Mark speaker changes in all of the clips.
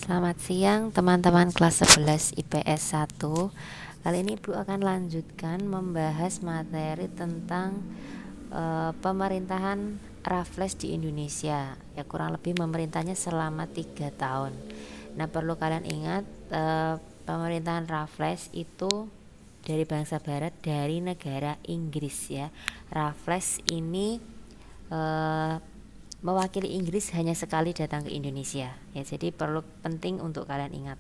Speaker 1: Selamat siang teman-teman kelas 11 IPS 1. Kali ini Ibu akan lanjutkan membahas materi tentang pemerintahan Raffles di Indonesia. Ya, kurang lebih memerintahnya selama 3 tahun. Nah, perlu kalian ingat pemerintahan Raffles itu dari bangsa barat, dari negara Inggris ya. Raffles ini mewakili Inggris hanya sekali datang ke Indonesia ya, jadi penting untuk kalian ingat.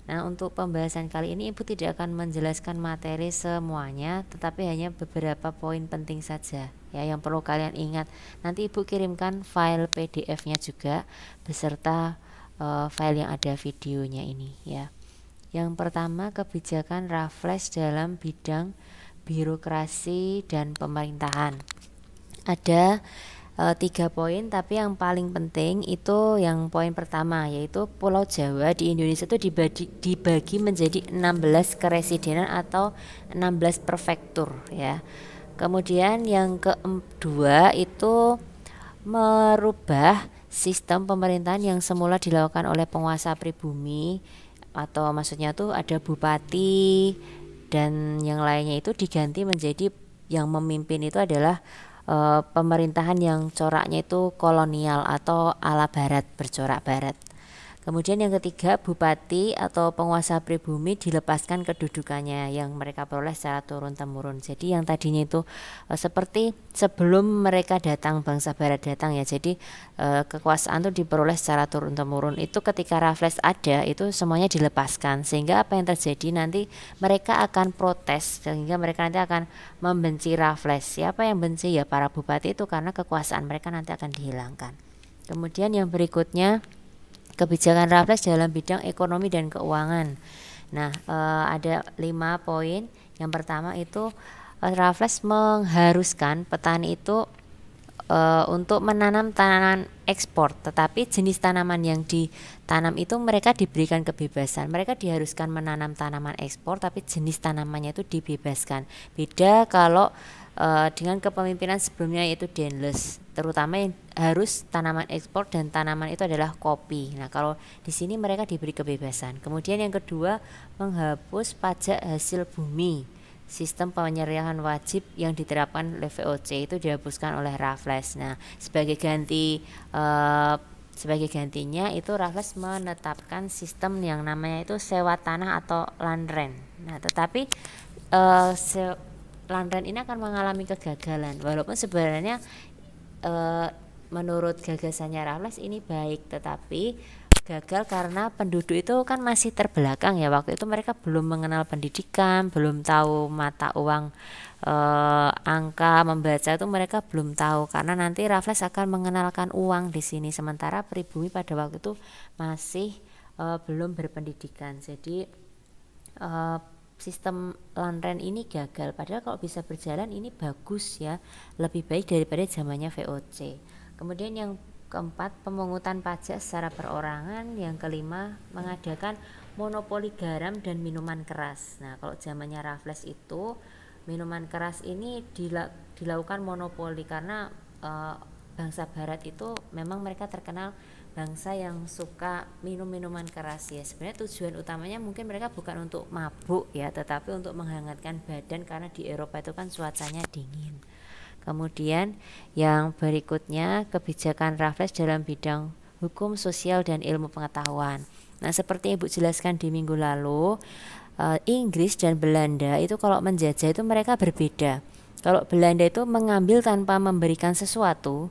Speaker 1: Nah, untuk pembahasan kali ini Ibu tidak akan menjelaskan materi semuanya, tetapi hanya beberapa poin penting saja ya yang perlu kalian ingat. Nanti Ibu kirimkan file PDF-nya juga beserta file yang ada videonya ini ya. Yang pertama, kebijakan Raffles dalam bidang birokrasi dan pemerintahan. Ada 3 poin, tapi yang paling penting itu yang poin pertama, yaitu Pulau Jawa di Indonesia itu dibagi menjadi 16 keresidenan atau 16 prefektur ya. Kemudian yang kedua itu merubah sistem pemerintahan yang semula dilakukan oleh penguasa pribumi, atau maksudnya tuh ada bupati dan yang lainnya, itu diganti menjadi yang memimpin itu adalah pemerintahan yang coraknya itu kolonial atau ala barat, bercorak barat. Kemudian yang ketiga, bupati atau penguasa pribumi dilepaskan kedudukannya yang mereka peroleh secara turun-temurun. Jadi yang tadinya itu seperti sebelum mereka datang, bangsa barat datang ya. Jadi kekuasaan itu diperoleh secara turun-temurun. Itu ketika Raffles ada, itu semuanya dilepaskan. Sehingga apa yang terjadi nanti, mereka akan protes, sehingga mereka nanti akan membenci Raffles. Siapa yang benci? Ya para bupati itu, karena kekuasaan mereka nanti akan dihilangkan. Kemudian yang berikutnya, kebijakan Raffles dalam bidang ekonomi dan keuangan. Nah, ada 5 poin. Yang pertama itu Raffles mengharuskan petani itu untuk menanam tanaman ekspor, tetapi jenis tanaman yang ditanam itu mereka diberikan kebebasan. Mereka diharuskan menanam tanaman ekspor, tapi jenis tanamannya itu dibebaskan. Beda kalau dengan kepemimpinan sebelumnya, yaitu Dendles, terutama yang harus tanaman ekspor dan tanaman itu adalah kopi. Nah, kalau di sini mereka diberi kebebasan. Kemudian yang kedua, menghapus pajak hasil bumi. Sistem penyerahan wajib yang diterapkan oleh VOC itu dihapuskan oleh Raffles. Nah, sebagai gantinya itu Raffles menetapkan sistem yang namanya itu sewa tanah atau land rent. Nah, tetapi land rent ini akan mengalami kegagalan, walaupun sebenarnya menurut gagasannya Raffles ini baik, tetapi gagal karena penduduk itu kan masih terbelakang ya. Waktu itu mereka belum mengenal pendidikan, belum tahu mata uang, angka, membaca itu mereka belum tahu, karena nanti Raffles akan mengenalkan uang di sini, sementara pribumi pada waktu itu masih belum berpendidikan. Jadi sistem land rent ini gagal, padahal kalau bisa berjalan ini bagus ya, lebih baik daripada zamannya VOC. Kemudian yang keempat, pemungutan pajak secara perorangan. Yang kelima, mengadakan monopoli garam dan minuman keras. Nah, kalau zamannya Raffles itu minuman keras ini dilakukan monopoli, karena bangsa barat itu memang mereka terkenal bangsa yang suka minum minuman keras ya. Sebenarnya tujuan utamanya mungkin mereka bukan untuk mabuk ya, tetapi untuk menghangatkan badan, karena di Eropa itu kan cuacanya dingin. Kemudian yang berikutnya, kebijakan Raffles dalam bidang hukum sosial dan ilmu pengetahuan. Nah, seperti Ibu jelaskan di minggu lalu, Inggris dan Belanda itu kalau menjajah itu mereka berbeda. Kalau Belanda itu mengambil tanpa memberikan sesuatu,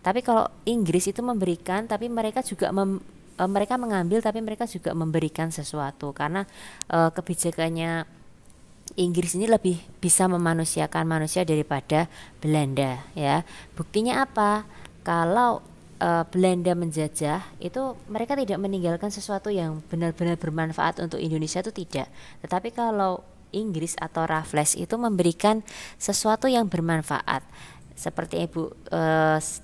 Speaker 1: tapi kalau Inggris itu memberikan, tapi mereka juga mereka mengambil, tapi mereka juga memberikan sesuatu, karena kebijakannya Inggris ini lebih bisa memanusiakan manusia daripada Belanda ya. Buktinya apa? Kalau Belanda menjajah itu mereka tidak meninggalkan sesuatu yang benar-benar bermanfaat untuk Indonesia, itu tidak. Tetapi kalau Inggris atau Raffles itu memberikan sesuatu yang bermanfaat. Seperti Ibu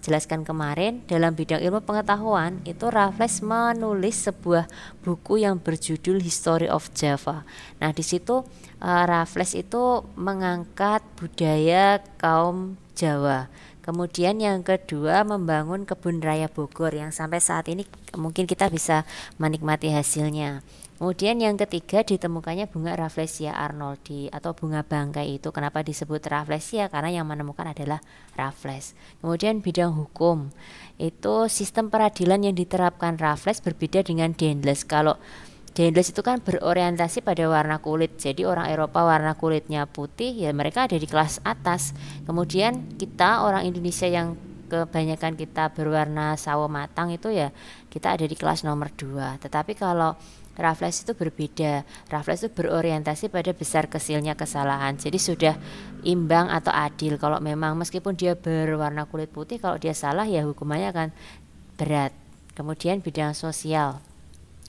Speaker 1: jelaskan kemarin, dalam bidang ilmu pengetahuan itu Raffles menulis sebuah buku yang berjudul History of Java. Nah, di situ Raffles itu mengangkat budaya kaum Jawa. Kemudian yang kedua, membangun kebun raya Bogor yang sampai saat ini mungkin kita bisa menikmati hasilnya. Kemudian yang ketiga, ditemukannya bunga Rafflesia arnoldi atau bunga bangkai. Itu kenapa disebut Rafflesia? Karena yang menemukan adalah Raffles. Kemudian bidang hukum, itu sistem peradilan yang diterapkan Raffles berbeda dengan Daendels. Kalau Daendels itu kan berorientasi pada warna kulit, jadi orang Eropa warna kulitnya putih, ya mereka ada di kelas atas. Kemudian kita orang Indonesia yang kebanyakan kita berwarna sawo matang itu ya kita ada di kelas nomor 2. Tetapi kalau Raffles itu berbeda. Raffles itu berorientasi pada besar kecilnya kesalahan. Jadi sudah imbang atau adil. Kalau memang meskipun dia berwarna kulit putih, kalau dia salah ya hukumannya akan berat. Kemudian bidang sosial,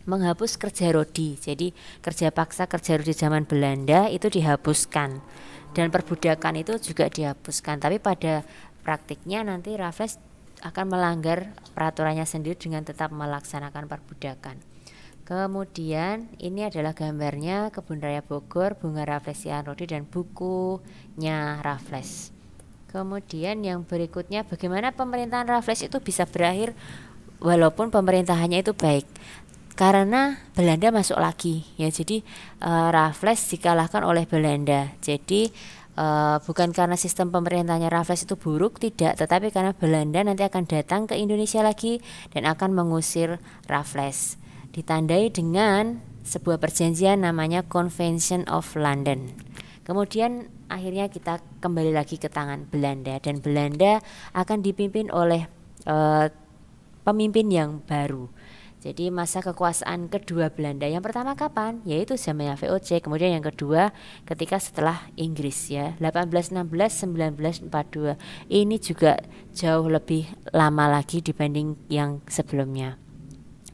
Speaker 1: menghapus kerja rodi. Jadi kerja paksa, kerja rodi zaman Belanda itu dihapuskan. Dan perbudakan itu juga dihapuskan. Tapi pada praktiknya nanti Raffles akan melanggar peraturannya sendiri dengan tetap melaksanakan perbudakan. Kemudian ini adalah gambarnya kebun raya Bogor, bunga Rafflesia arnoldi dan bukunya Raffles. Kemudian yang berikutnya, bagaimana pemerintahan Raffles itu bisa berakhir walaupun pemerintahannya itu baik, karena Belanda masuk lagi ya. Jadi Raffles dikalahkan oleh Belanda. Jadi bukan karena sistem pemerintahnya Raffles itu buruk, tidak, tetapi karena Belanda nanti akan datang ke Indonesia lagi dan akan mengusir Raffles. Ditandai dengan sebuah perjanjian namanya Convention of London. Kemudian akhirnya kita kembali lagi ke tangan Belanda, dan Belanda akan dipimpin oleh pemimpin yang baru. Jadi masa kekuasaan kedua Belanda, yang pertama kapan? Yaitu zamannya VOC. Kemudian yang kedua ketika setelah Inggris ya, 1816-1942. Ini juga jauh lebih lama lagi dibanding yang sebelumnya.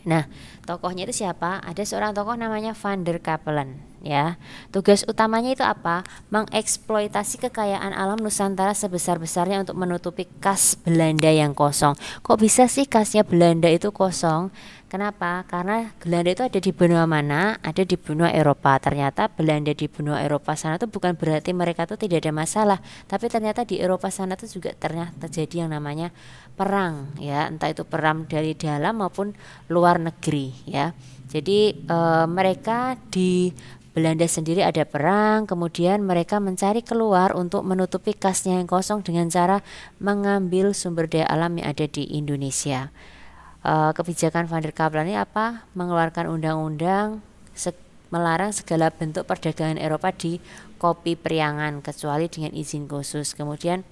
Speaker 1: Nah, tokohnya itu siapa? Ada seorang tokoh namanya Van der Capellen ya. Tugas utamanya itu apa? Mengeksploitasi kekayaan alam Nusantara sebesar-besarnya untuk menutupi kas Belanda yang kosong. Kok bisa sih kasnya Belanda itu kosong? Kenapa? Karena Belanda itu ada di benua mana? Ada di benua Eropa. Ternyata Belanda di benua Eropa sana itu bukan berarti mereka tuh tidak ada masalah, tapi ternyata di Eropa sana tuh juga ternyata terjadi yang namanya perang ya, entah itu perang dari dalam maupun luar negeri ya. Jadi mereka di Belanda sendiri ada perang, kemudian mereka mencari keluar untuk menutupi kasnya yang kosong dengan cara mengambil sumber daya alam yang ada di Indonesia. Kebijakan Van der Capellen ini apa? Mengeluarkan undang-undang melarang segala bentuk perdagangan Eropa di kopi priangan kecuali dengan izin khusus. Kemudian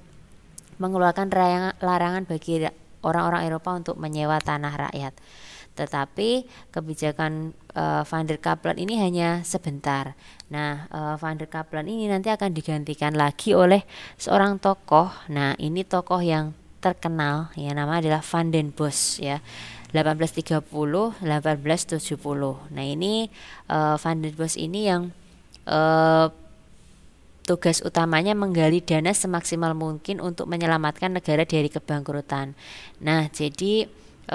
Speaker 1: mengeluarkan larangan bagi orang-orang Eropa untuk menyewa tanah rakyat. Tetapi kebijakan Van der Capellen ini hanya sebentar. Nah, Van der Capellen ini nanti akan digantikan lagi oleh seorang tokoh. Nah, ini tokoh yang terkenal ya, nama adalah Van den Bosch ya. 1830-1870. Nah, ini Van den Bosch ini yang tugas utamanya menggali dana semaksimal mungkin untuk menyelamatkan negara dari kebangkrutan. Nah, jadi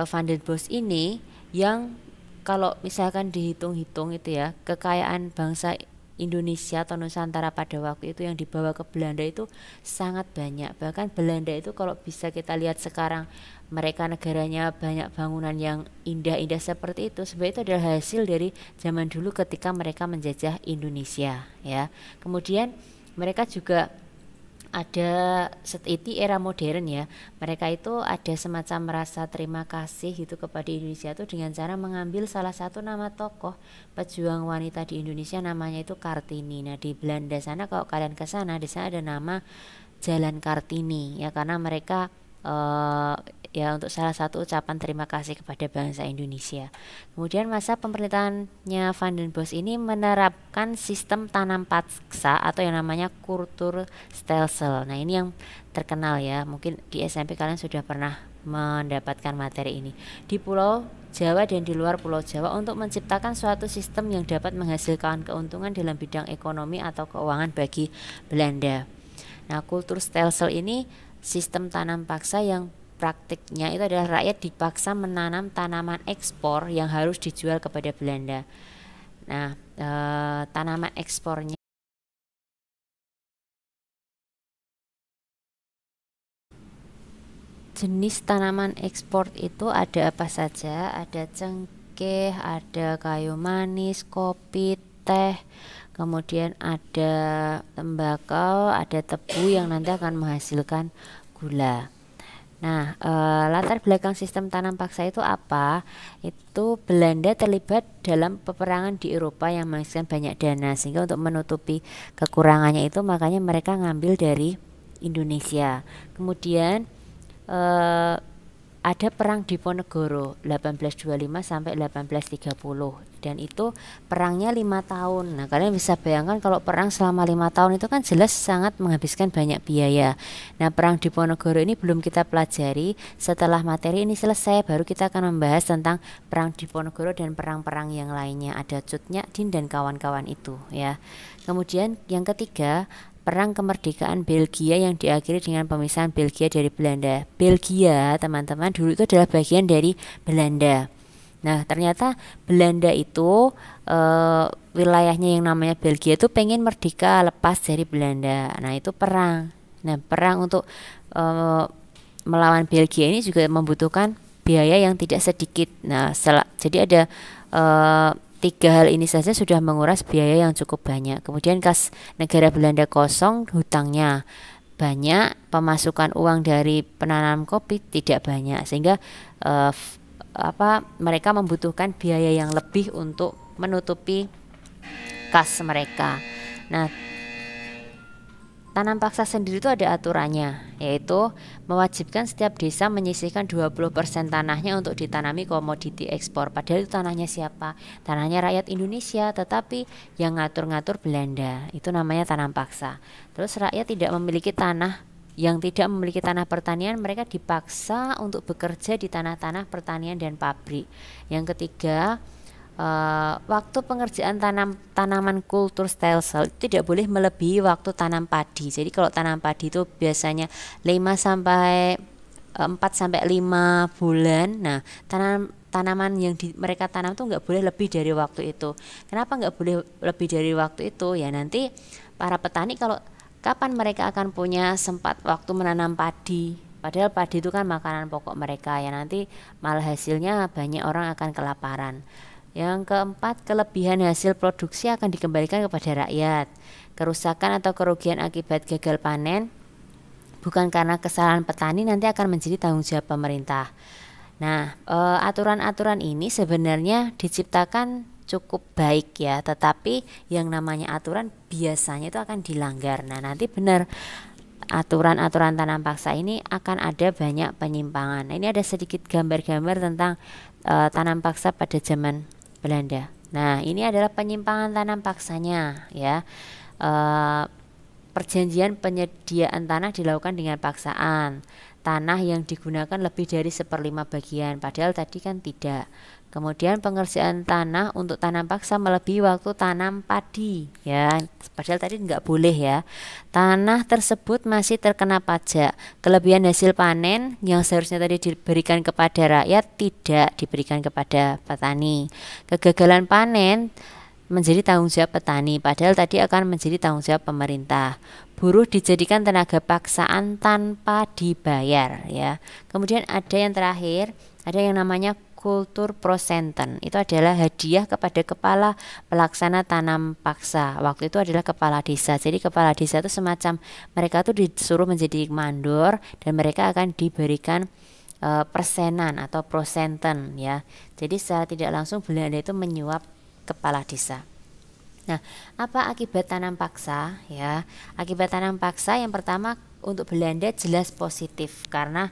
Speaker 1: Van den Bosch ini yang kalau misalkan dihitung-hitung itu ya, kekayaan bangsa Indonesia atau Nusantara pada waktu itu yang dibawa ke Belanda itu sangat banyak. Bahkan Belanda itu kalau bisa kita lihat sekarang, mereka negaranya banyak bangunan yang indah-indah seperti itu, sebenarnya itu adalah hasil dari zaman dulu ketika mereka menjajah Indonesia ya. Kemudian mereka juga ada itu era modern ya, mereka itu ada semacam merasa terima kasih gitu kepada Indonesia itu dengan cara mengambil salah satu nama tokoh pejuang wanita di Indonesia, namanya itu Kartini. Nah, di Belanda sana kalau kalian ke sana, di sana ada nama Jalan Kartini ya, karena mereka ya untuk salah satu ucapan terima kasih kepada bangsa Indonesia. Kemudian masa pemerintahannya Van den Bosch ini menerapkan sistem tanam paksa atau yang namanya Kulturstelsel. Nah, ini yang terkenal ya, mungkin di SMP kalian sudah pernah mendapatkan materi ini. Di Pulau Jawa dan di luar Pulau Jawa untuk menciptakan suatu sistem yang dapat menghasilkan keuntungan dalam bidang ekonomi atau keuangan bagi Belanda. Nah, Kulturstelsel ini sistem tanam paksa yang praktiknya itu adalah rakyat dipaksa menanam tanaman ekspor yang harus dijual kepada Belanda. Nah, tanaman ekspornya jenis tanaman ekspor itu ada apa saja? Ada cengkeh, ada kayu manis, kopi, teh, kemudian ada tembakau, ada tebu yang nanti akan menghasilkan gula. Nah, latar belakang sistem tanam paksa itu apa? Itu Belanda terlibat dalam peperangan di Eropa yang menghabiskan banyak dana, sehingga untuk menutupi kekurangannya itu makanya mereka ngambil dari Indonesia. Kemudian ada perang Diponegoro 1825 sampai 1830, dan itu perangnya 5 tahun. Nah, kalian bisa bayangkan kalau perang selama 5 tahun itu kan jelas sangat menghabiskan banyak biaya. Nah, perang Diponegoro ini belum kita pelajari. Setelah materi ini selesai baru kita akan membahas tentang perang Diponegoro dan perang-perang yang lainnya. Ada Cut Nyak Dien dan kawan-kawan itu ya. Kemudian yang ketiga, Perang Kemerdekaan Belgia yang diakhiri dengan pemisahan Belgia dari Belanda. Belgia, teman-teman, dulu itu adalah bagian dari Belanda. Nah, ternyata Belanda itu wilayahnya yang namanya Belgia itu pengen merdeka lepas dari Belanda. Nah, itu perang. Nah, perang untuk melawan Belgia ini juga membutuhkan biaya yang tidak sedikit. Nah, jadi ada 3 hal ini saja sudah menguras biaya yang cukup banyak. Kemudian kas negara Belanda kosong, hutangnya banyak, pemasukan uang dari penanam kopi tidak banyak, sehingga mereka membutuhkan biaya yang lebih untuk menutupi kas mereka. Nah, tanam paksa sendiri itu ada aturannya, yaitu mewajibkan setiap desa menyisihkan 20% tanahnya untuk ditanami komoditi ekspor. Padahal itu tanahnya siapa? Tanahnya rakyat Indonesia, tetapi yang ngatur-ngatur Belanda. Itu namanya tanam paksa. Terus rakyat tidak memiliki tanah, yang tidak memiliki tanah pertanian, mereka dipaksa untuk bekerja di tanah-tanah pertanian dan pabrik. Yang ketiga, waktu pengerjaan tanaman kultur stelsel tidak boleh melebihi waktu tanam padi. Jadi kalau tanam padi itu biasanya 4 sampai 5 bulan. Nah, tanaman yang mereka tanam tuh nggak boleh lebih dari waktu itu. Kenapa nggak boleh lebih dari waktu itu? Ya nanti para petani kalau kapan mereka akan punya sempat waktu menanam padi? Padahal padi itu kan makanan pokok mereka, ya nanti malah hasilnya banyak orang akan kelaparan. Yang keempat, kelebihan hasil produksi akan dikembalikan kepada rakyat. Kerusakan atau kerugian akibat gagal panen bukan karena kesalahan petani nanti akan menjadi tanggung jawab pemerintah. Nah, aturan-aturan ini sebenarnya diciptakan cukup baik ya, tetapi yang namanya aturan biasanya itu akan dilanggar. Nah, nanti benar aturan-aturan tanam paksa ini akan ada banyak penyimpangan. Nah, ini ada sedikit gambar-gambar tentang tanam paksa pada zaman Belanda. Nah, ini adalah penyimpangan tanam paksanya ya. Perjanjian penyediaan tanah dilakukan dengan paksaan. Tanah yang digunakan lebih dari 1/5 bagian, padahal tadi kan tidak. Kemudian pengerjaan tanah untuk tanam paksa melebihi waktu tanam padi ya, padahal tadi nggak boleh ya. Tanah tersebut masih terkena pajak. Kelebihan hasil panen yang seharusnya tadi diberikan kepada rakyat tidak diberikan kepada petani. Kegagalan panen menjadi tanggung jawab petani, padahal tadi akan menjadi tanggung jawab pemerintah. Buruh dijadikan tenaga paksaan tanpa dibayar ya. Kemudian ada yang terakhir, ada yang namanya kultur prosenten. Itu adalah hadiah kepada kepala pelaksana tanam paksa. Waktu itu adalah kepala desa. Jadi kepala desa itu semacam mereka tuh disuruh menjadi mandor dan mereka akan diberikan persenan atau prosenten ya. Jadi secara tidak langsung Belanda itu menyuap kepala desa. Nah, apa akibat tanam paksa ya? Akibat tanam paksa yang pertama untuk Belanda jelas positif karena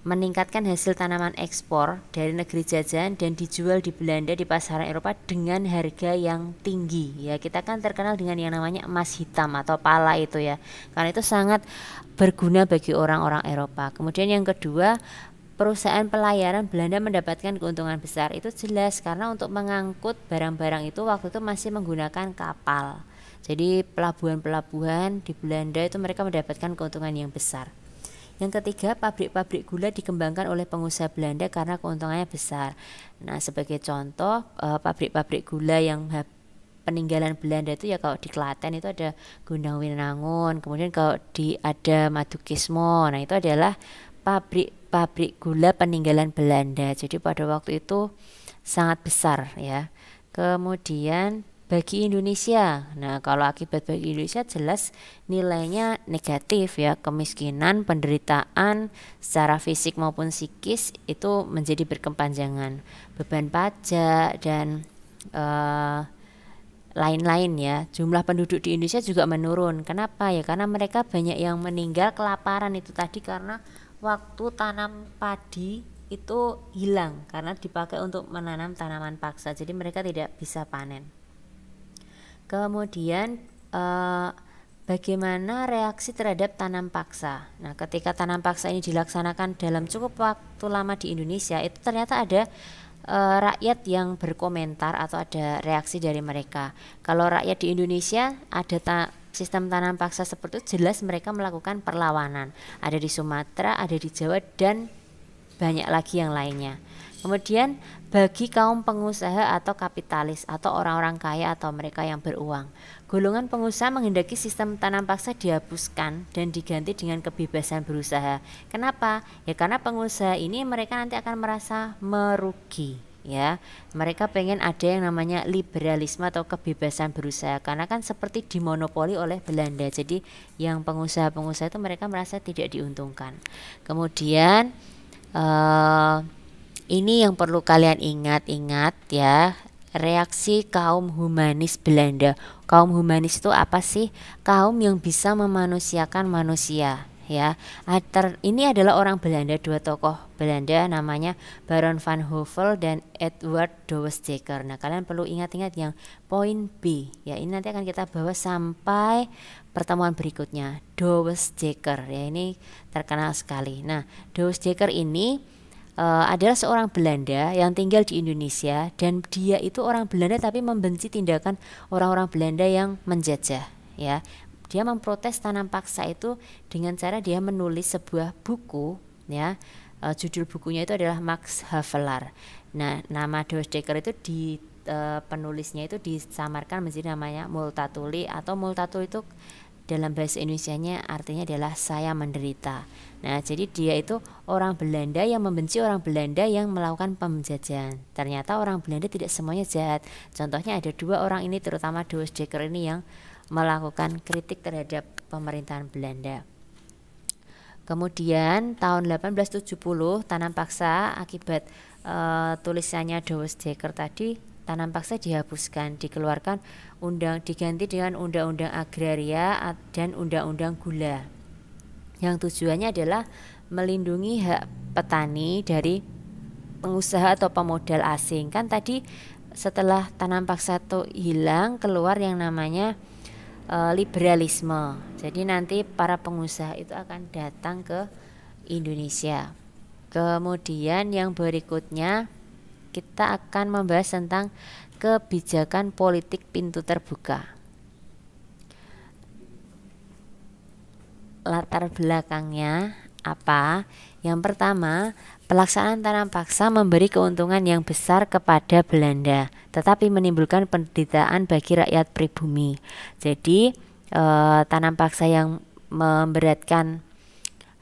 Speaker 1: meningkatkan hasil tanaman ekspor dari negeri jajahan dan dijual di Belanda di pasaran Eropa dengan harga yang tinggi ya. Kita kan terkenal dengan yang namanya emas hitam atau pala itu ya, karena itu sangat berguna bagi orang-orang Eropa. Kemudian yang kedua, perusahaan pelayaran Belanda mendapatkan keuntungan besar. Itu jelas karena untuk mengangkut barang-barang itu waktu itu masih menggunakan kapal. Jadi pelabuhan-pelabuhan di Belanda itu mereka mendapatkan keuntungan yang besar. Yang ketiga, pabrik-pabrik gula dikembangkan oleh pengusaha Belanda karena keuntungannya besar. Nah, sebagai contoh pabrik-pabrik gula yang peninggalan Belanda itu ya, kalau di Klaten itu ada Gundang Winangun, kemudian kalau ada Madukismo. Nah, itu adalah pabrik gula peninggalan Belanda. Jadi pada waktu itu sangat besar ya. Kemudian bagi Indonesia, nah kalau akibat bagi Indonesia jelas nilainya negatif ya, kemiskinan, penderitaan secara fisik maupun psikis itu menjadi berkepanjangan, beban pajak dan lain-lain ya. Jumlah penduduk di Indonesia juga menurun. Kenapa ya? Karena mereka banyak yang meninggal kelaparan itu tadi, karena waktu tanam padi itu hilang karena dipakai untuk menanam tanaman paksa, jadi mereka tidak bisa panen. Kemudian bagaimana reaksi terhadap tanam paksa? Nah, ketika tanam paksa ini dilaksanakan dalam cukup waktu lama di Indonesia, itu ternyata ada rakyat yang berkomentar atau ada reaksi dari mereka. Kalau rakyat di Indonesia ada sistem tanam paksa seperti itu, jelas mereka melakukan perlawanan. Ada di Sumatera, ada di Jawa, dan banyak lagi yang lainnya. Kemudian bagi kaum pengusaha atau kapitalis atau orang-orang kaya atau mereka yang beruang, golongan pengusaha menghendaki sistem tanam paksa dihapuskan dan diganti dengan kebebasan berusaha. Kenapa? Ya karena pengusaha ini mereka nanti akan merasa merugi ya. Mereka pengen ada yang namanya liberalisme atau kebebasan berusaha, karena kan seperti dimonopoli oleh Belanda. Jadi yang pengusaha-pengusaha itu mereka merasa tidak diuntungkan. Kemudian ini yang perlu kalian ingat-ingat ya, reaksi kaum humanis Belanda. Kaum humanis itu apa sih? Kaum yang bisa memanusiakan manusia ya. Ini adalah orang Belanda, dua tokoh Belanda namanya Baron van Hövell dan Edward Douwes Dekker. Nah, kalian perlu ingat-ingat yang poin B ya. Ini nanti akan kita bawa sampai pertemuan berikutnya. Douwes Dekker ya, ini terkenal sekali. Nah, Douwes Dekker ini adalah seorang Belanda yang tinggal di Indonesia, dan dia itu orang Belanda tapi membenci tindakan orang-orang Belanda yang menjajah ya. Dia memprotes tanam paksa itu dengan cara dia menulis sebuah buku ya. Judul bukunya itu adalah Max Havelaar. Nah, nama Douwes Dekker itu di penulisnya itu disamarkan menjadi namanya Multatuli, atau Multatuli itu dalam bahasa Indonesianya artinya adalah saya menderita. Nah, jadi dia itu orang Belanda yang membenci orang Belanda yang melakukan penjajahan. Ternyata orang Belanda tidak semuanya jahat. Contohnya ada dua orang ini, terutama Douwes Dekker ini, yang melakukan kritik terhadap pemerintahan Belanda. Kemudian tahun 1870 tanam paksa akibat tulisannya Douwes Dekker tadi, tanam paksa dihapuskan, dikeluarkan diganti dengan undang-undang agraria dan undang-undang gula, yang tujuannya adalah melindungi hak petani dari pengusaha atau pemodal asing. Kan tadi setelah tanam paksa itu hilang, keluar yang namanya liberalisme. Jadi nanti para pengusaha itu akan datang ke Indonesia. Kemudian yang berikutnya kita akan membahas tentang kebijakan politik pintu terbuka. Latar belakangnya apa? Yang pertama, pelaksanaan tanam paksa memberi keuntungan yang besar kepada Belanda, tetapi menimbulkan penderitaan bagi rakyat pribumi. Jadi tanam paksa yang memberatkan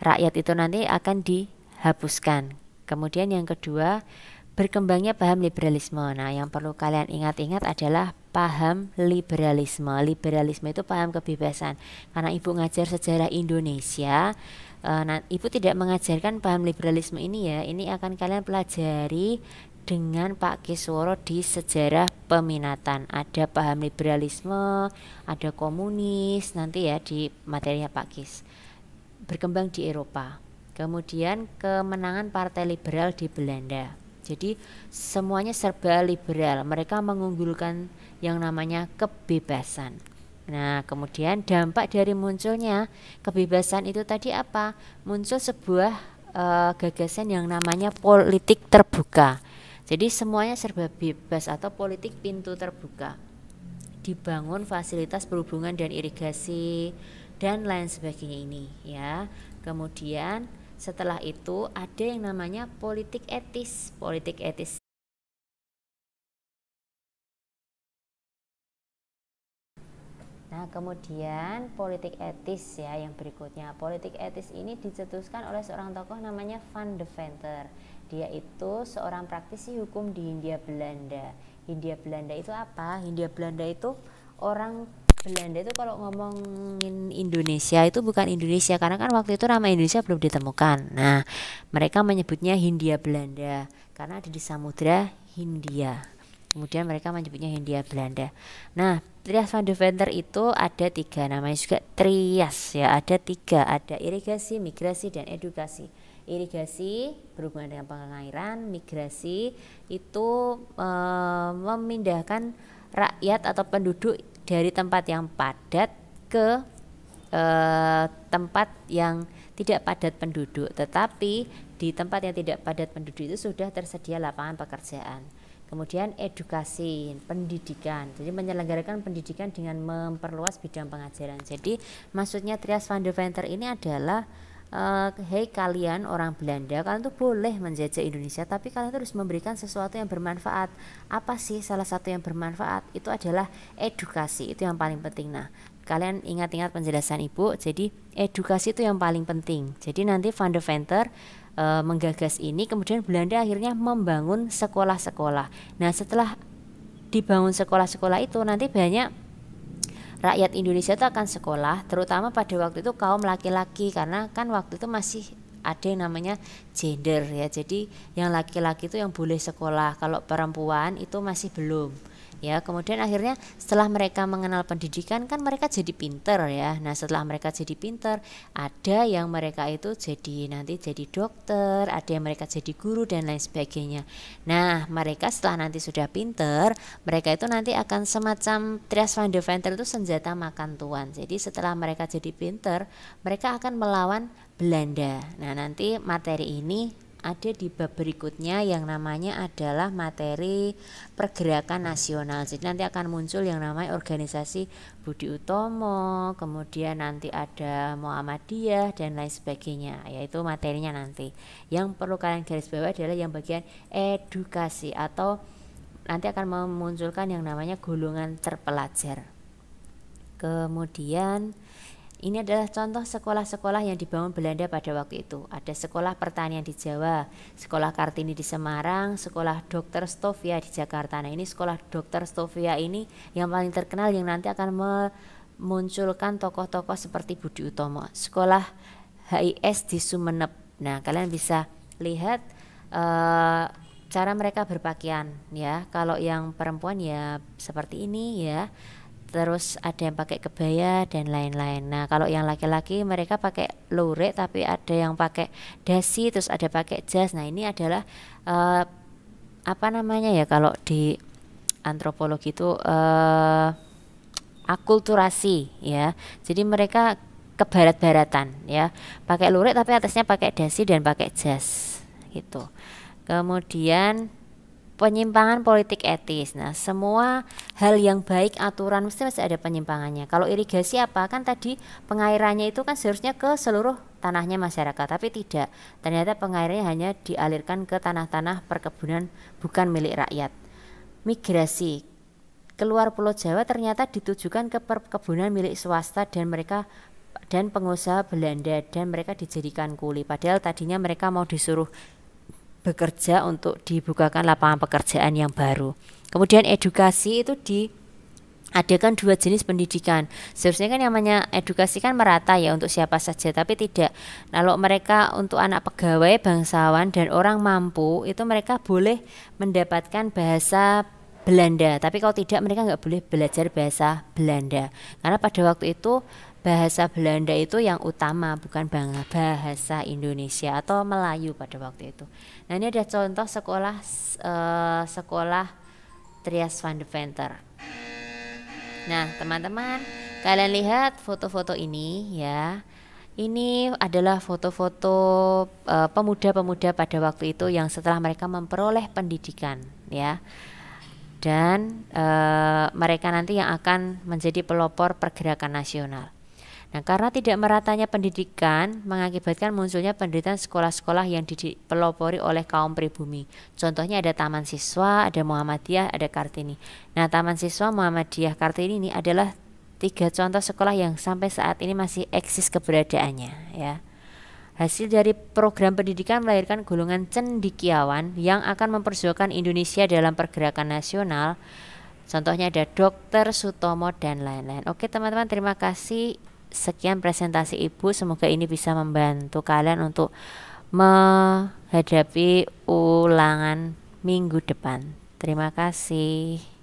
Speaker 1: rakyat itu nanti akan dihapuskan. Kemudian yang kedua, berkembangnya paham liberalisme. Nah, yang perlu kalian ingat-ingat adalah paham liberalisme. Liberalisme itu paham kebebasan. Karena ibu ngajar sejarah Indonesia, ibu tidak mengajarkan paham liberalisme ini ya. Ini akan kalian pelajari dengan Pak Kisworo di sejarah peminatan. Ada paham liberalisme, ada komunis nanti ya di materinya Pak Kis. Berkembang di Eropa. Kemudian kemenangan Partai Liberal di Belanda. Jadi semuanya serba liberal. Mereka mengunggulkan yang namanya kebebasan. Nah, kemudian dampak dari munculnya kebebasan itu tadi apa? Muncul sebuah gagasan yang namanya politik terbuka. Jadi semuanya serba bebas atau politik pintu terbuka. Dibangun fasilitas perhubungan dan irigasi dan lain sebagainya ini ya. Kemudian setelah itu ada yang namanya politik etis. Politik etis. Nah, kemudian politik etis ya yang berikutnya. Politik etis ini dicetuskan oleh seorang tokoh namanya Van Deventer. Dia itu seorang praktisi hukum di Hindia Belanda. Hindia Belanda itu apa? Hindia Belanda itu orang Belanda itu kalau ngomongin Indonesia itu bukan Indonesia, karena kan waktu itu nama Indonesia belum ditemukan. Nah, mereka menyebutnya Hindia Belanda karena ada di Samudra Hindia. Kemudian mereka menyebutnya Hindia Belanda. Nah, Trias Van Deventer itu ada 3, namanya juga Trias ya, ada 3, ada irigasi, migrasi, dan edukasi. Irigasi berhubungan dengan pengairan, migrasi itu memindahkan rakyat atau penduduk dari tempat yang padat ke tempat yang tidak padat penduduk, tetapi di tempat yang tidak padat penduduk itu sudah tersedia lapangan pekerjaan. Kemudian edukasi, pendidikan, jadi menyelenggarakan pendidikan dengan memperluas bidang pengajaran. Jadi maksudnya Trias Van Deventer ini adalah hei kalian orang Belanda, kalian tuh boleh menjajah Indonesia, tapi kalian tuh harus memberikan sesuatu yang bermanfaat. Apa sih salah satu yang bermanfaat? Itu adalah edukasi, itu yang paling penting. Nah, kalian ingat-ingat penjelasan Ibu, jadi edukasi itu yang paling penting. Jadi nanti Van Deventer menggagas ini, kemudian Belanda akhirnya membangun sekolah-sekolah. Nah, setelah dibangun sekolah-sekolah itu nanti banyak rakyat Indonesia itu akan sekolah, terutama pada waktu itu kaum laki-laki, karena kan waktu itu masih ada yang namanya gender ya. Jadi yang laki-laki itu yang boleh sekolah, kalau perempuan itu masih belum. Ya, kemudian akhirnya setelah mereka mengenal pendidikan kan mereka jadi pinter ya. Nah, setelah mereka jadi pinter, ada yang mereka itu nanti jadi dokter, ada yang mereka jadi guru dan lain sebagainya. Nah, mereka setelah nanti sudah pinter, mereka itu nanti akan semacam Trias Van Deventer itu senjata makan tuan. Jadi setelah mereka jadi pinter, mereka akan melawan Belanda. Nah, nanti materi ini ada di bab berikutnya yang namanya adalah materi pergerakan nasional. Jadi nanti akan muncul yang namanya organisasi Budi Utomo, kemudian nanti ada Muhammadiyah dan lain sebagainya. Yaitu materinya nanti. Yang perlu kalian garis bawah adalah yang bagian edukasi, atau nanti akan memunculkan yang namanya golongan terpelajar. Kemudian ini adalah contoh sekolah-sekolah yang dibangun Belanda pada waktu itu. Ada sekolah pertanian di Jawa, sekolah Kartini di Semarang, sekolah Dr. Stovia di Jakarta. Nah, ini sekolah Dr. Stovia ini yang paling terkenal yang nanti akan memunculkan tokoh-tokoh seperti Budi Utomo. Sekolah HIS di Sumeneb. Nah, kalian bisa lihat cara mereka berpakaian ya. Kalau yang perempuan ya seperti ini ya. Terus ada yang pakai kebaya dan lain-lain. Nah, kalau yang laki-laki mereka pakai lurik, tapi ada yang pakai dasi, terus ada pakai jas. Nah, ini adalah apa namanya ya kalau di antropologi itu akulturasi ya. Jadi mereka kebarat-baratan ya, pakai lurik tapi atasnya pakai dasi dan pakai jas gitu. Kemudian penyimpangan politik etis. Nah, semua hal yang baik aturan masih ada penyimpangannya. Kalau irigasi apa? Kan tadi pengairannya itu kan seharusnya ke seluruh tanahnya masyarakat, tapi tidak. Ternyata pengairannya hanya dialirkan ke tanah-tanah perkebunan bukan milik rakyat. Migrasi keluar Pulau Jawa ternyata ditujukan ke perkebunan milik swasta dan pengusaha Belanda, dan mereka dijadikan kuli. Padahal tadinya mereka mau disuruh bekerja untuk dibukakan lapangan pekerjaan yang baru. Kemudian edukasi itu diadakan 2 jenis pendidikan. Seharusnya kan yang namanya edukasi kan merata ya untuk siapa saja, tapi tidak. Kalau mereka untuk anak pegawai, bangsawan dan orang mampu itu mereka boleh mendapatkan bahasa Belanda, tapi kalau tidak mereka nggak boleh belajar bahasa Belanda, karena pada waktu itu bahasa Belanda itu yang utama, bukan bahasa Indonesia atau Melayu pada waktu itu. Nah, ini ada contoh sekolah Trias Van Deventer. Nah, teman-teman, kalian lihat foto-foto ini ya. Ini adalah foto-foto pemuda-pemuda pada waktu itu yang setelah mereka memperoleh pendidikan ya. Dan mereka nanti yang akan menjadi pelopor pergerakan nasional. Nah, karena tidak meratanya pendidikan mengakibatkan munculnya pendirian sekolah-sekolah yang dipelopori oleh kaum pribumi. Contohnya ada Taman Siswa, ada Muhammadiyah, ada Kartini. Nah, Taman Siswa, Muhammadiyah, Kartini ini adalah 3 contoh sekolah yang sampai saat ini masih eksis keberadaannya ya. Hasil dari program pendidikan melahirkan golongan cendekiawan yang akan memperjuangkan Indonesia dalam pergerakan nasional. Contohnya ada Dr. Sutomo dan lain-lain. Oke teman-teman, terima kasih. Sekian presentasi Ibu. Semoga ini bisa membantu kalian untuk menghadapi ulangan minggu depan. Terima kasih.